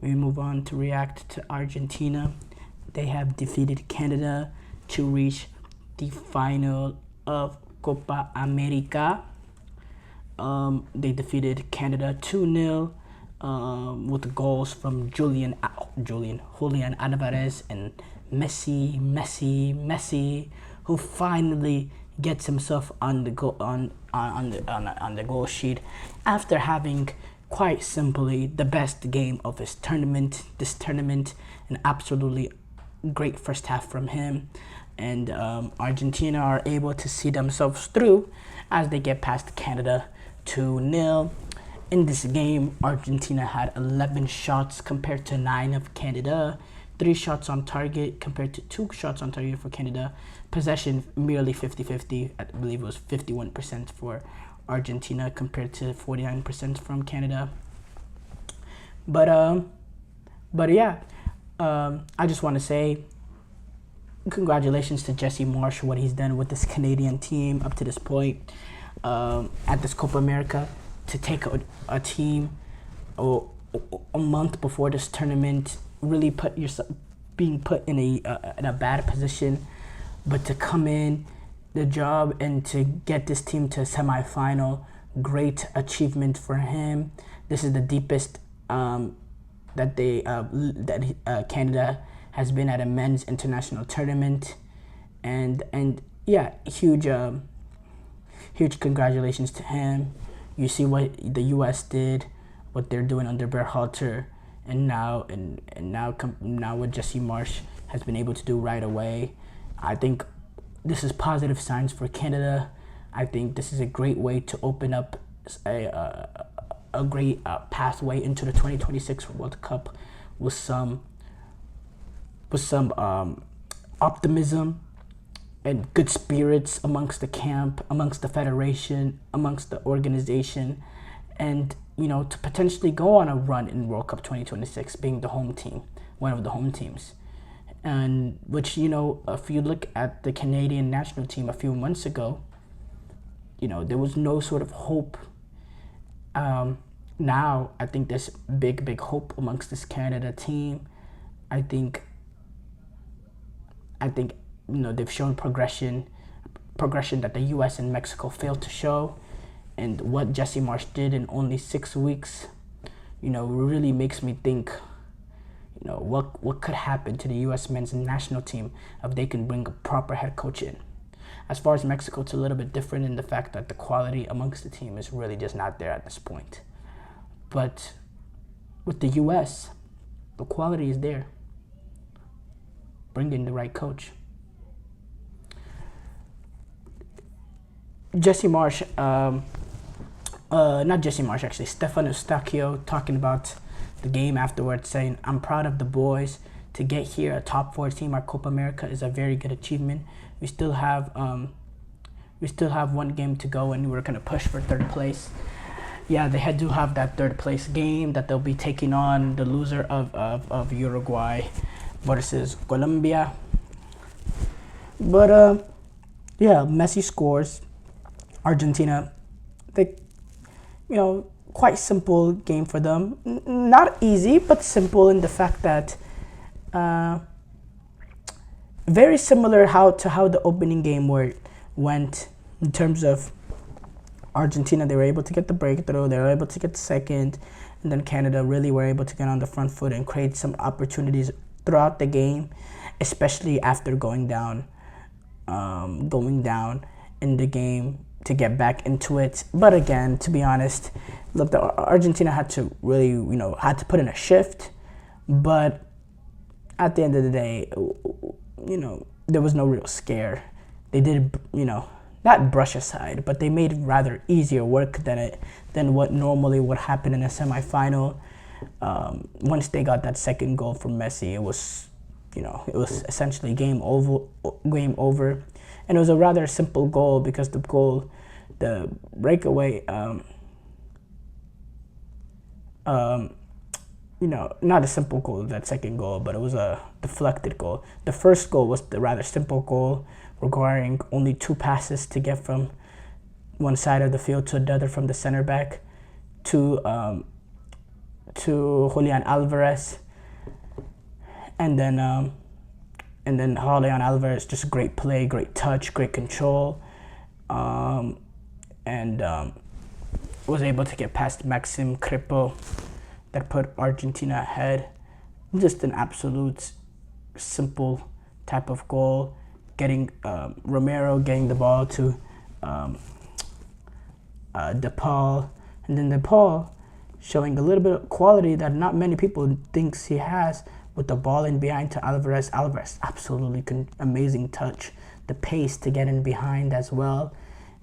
we move on to react to Argentina. They have defeated Canada to reach the final of Copa America. They defeated Canada 2-0 with goals from Julian Alvarez and Messi, who finally gets himself on the goal sheet after having quite simply the best game of this tournament, an absolutely great first half from him. And Argentina are able to see themselves through as they get past Canada 2-0. In this game, Argentina had 11 shots compared to 9 of Canada, 3 shots on target compared to 2 shots on target for Canada. Possession merely 50-50. I believe it was 51% for Argentina compared to 49% from Canada. But yeah, I just want to say congratulations to Jesse Marsch, what he's done with this Canadian team up to this point at this Copa America, to take a team a month before this tournament, really being put in a bad position, but to come in the job and to get this team to a semifinal, great achievement for him. This is the deepest that Canada has been at a men's international tournament, and yeah, huge congratulations to him. You see what the U.S. did, what they're doing under Berhalter, and now what Jesse Marsch has been able to do right away. I think this is positive signs for Canada. I think this is a great way to open up a great pathway into the 2026 World Cup with some optimism and good spirits amongst the camp, amongst the federation, amongst the organization, and to potentially go on a run in World Cup 2026, being the home team, one of the home teams. And which, if you look at the Canadian national team a few months ago, there was no sort of hope. Now I think there's big hope amongst this Canada team. I think they've shown progression that the U.S. and Mexico failed to show, and what Jesse Marsch did in only 6 weeks, really makes me think, what could happen to the U.S. men's national team if they can bring a proper head coach in. As far as Mexico, it's a little bit different in the fact that the quality amongst the team is really just not there at this point. But with the U.S., the quality is there. Bring in the right coach. Stefano Stacchio talking about the game afterwards, saying, "I'm proud of the boys. To get here, a top 4 team at Copa America is a very good achievement. We still have one game to go, and we're gonna push for 3rd place." Yeah, they do have that 3rd place game that they'll be taking on the loser of Uruguay versus Colombia. But yeah, Messi scores. Argentina, quite simple game for them. Not easy, but simple in the fact that very similar to how the opening game went in terms of Argentina. They were able to get the breakthrough, they were able to get the second, and then Canada really were able to get on the front foot and create some opportunities throughout the game, especially after going down in the game to get back into it. But again, to be honest, look, the Argentina had to really, had to put in a shift, but at the end of the day, there was no real scare. They did, not brush aside, but they made rather easier work than what normally would happen in a semifinal. Once they got that second goal from Messi, it was essentially game over, and it was a rather simple goal because the breakaway, not a simple goal, that second goal, but it was a deflected goal. The first goal was the rather simple goal, requiring only 2 passes to get from one side of the field to the other from the center back to to Julian Alvarez, and then Julian Alvarez, just great play, great touch, great control, and was able to get past Maxim Kripo that put Argentina ahead. Just an absolute simple type of goal. Getting Romero getting the ball to DePaul, and then DePaul showing a little bit of quality that not many people thinks he has, with the ball in behind to Alvarez. Alvarez, absolutely amazing touch, the pace to get in behind as well,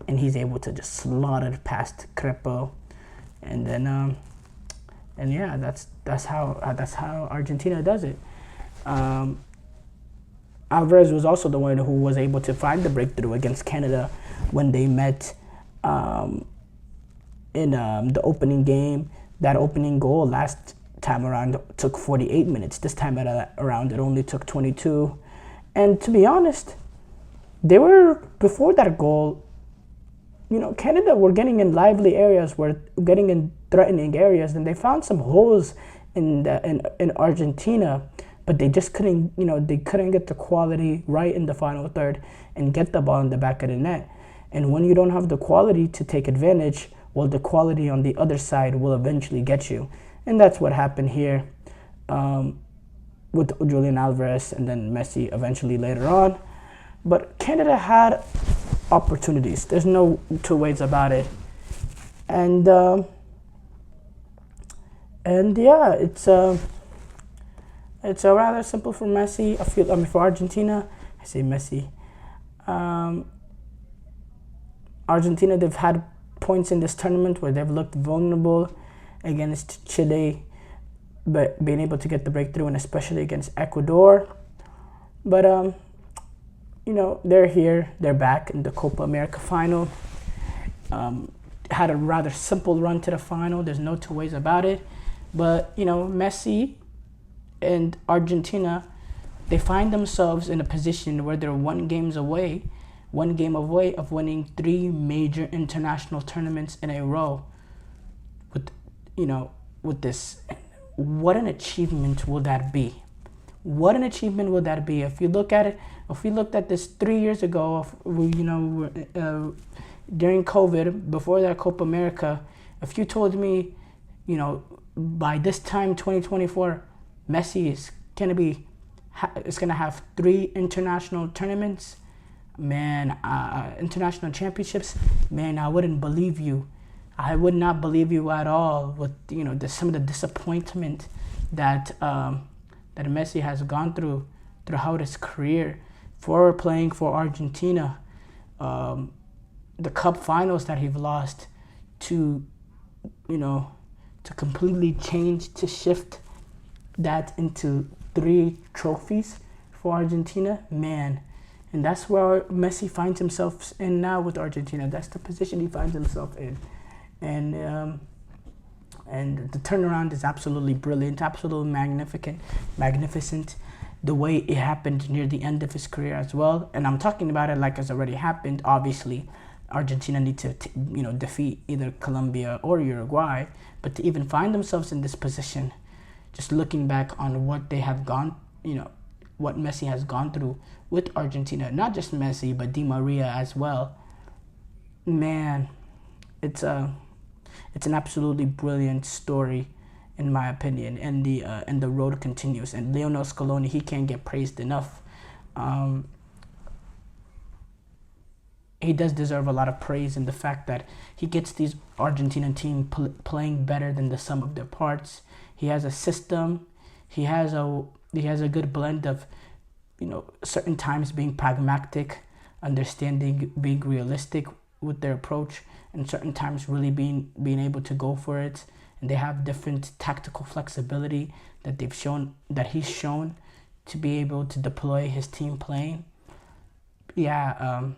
and he's able to just slot it past Crepo, and then and yeah, that's how Argentina does it. Alvarez was also the one who was able to find the breakthrough against Canada when they met in the opening game. That opening goal last time around took 48 minutes. This time around, it only took 22. And to be honest, they were, before that goal, Canada were getting in lively areas, were getting in threatening areas, and they found some holes in Argentina, but they just couldn't, they couldn't get the quality right in the final third and get the ball in the back of the net. And when you don't have the quality to take advantage, well, the quality on the other side will eventually get you. And that's what happened here with Julian Alvarez and then Messi eventually later on. But Canada had opportunities. There's no two ways about it. And yeah, it's rather simple for Messi. For Argentina, I say Messi. Argentina, they've had points in this tournament where they've looked vulnerable against Chile, but being able to get the breakthrough, and especially against Ecuador. But they're here, they're back in the Copa America Final. Had a rather simple run to the final. There's no two ways about it. But Messi and Argentina, they find themselves in a position where they're one game away of winning 3 major international tournaments in a row. With this, what an achievement will that be? What an achievement will that be? If you look at it, if we looked at this 3 years ago, during COVID, before that Copa America, if you told me, by this time, 2024, Messi is gonna have 3 international tournaments, man, international championships, man, I wouldn't believe you. I would not believe you at all with some of the disappointment that that Messi has gone throughout his career for playing for Argentina. The cup finals that he's lost to completely change, to shift that into 3 trophies for Argentina, man. And that's where Messi finds himself in now with Argentina. That's the position he finds himself in. And the turnaround is absolutely brilliant, absolutely magnificent. The way it happened near the end of his career as well. And I'm talking about it like it's already happened. Obviously, Argentina need to defeat either Colombia or Uruguay. But to even find themselves in this position, just looking back on what they have gone, what Messi has gone through with Argentina, not just Messi, but Di Maria as well. Man, it's an absolutely brilliant story, in my opinion, and the road continues. And Lionel Scaloni, he can't get praised enough. He does deserve a lot of praise in the fact that he gets these Argentinian team playing better than the sum of their parts. He has a system. He has a good blend of, certain times being pragmatic, understanding, being realistic with their approach, and certain times really being able to go for it. And they have different tactical flexibility that he's shown to be able to deploy his team playing. Yeah,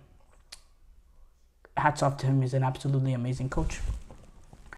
hats off to him. He's an absolutely amazing coach.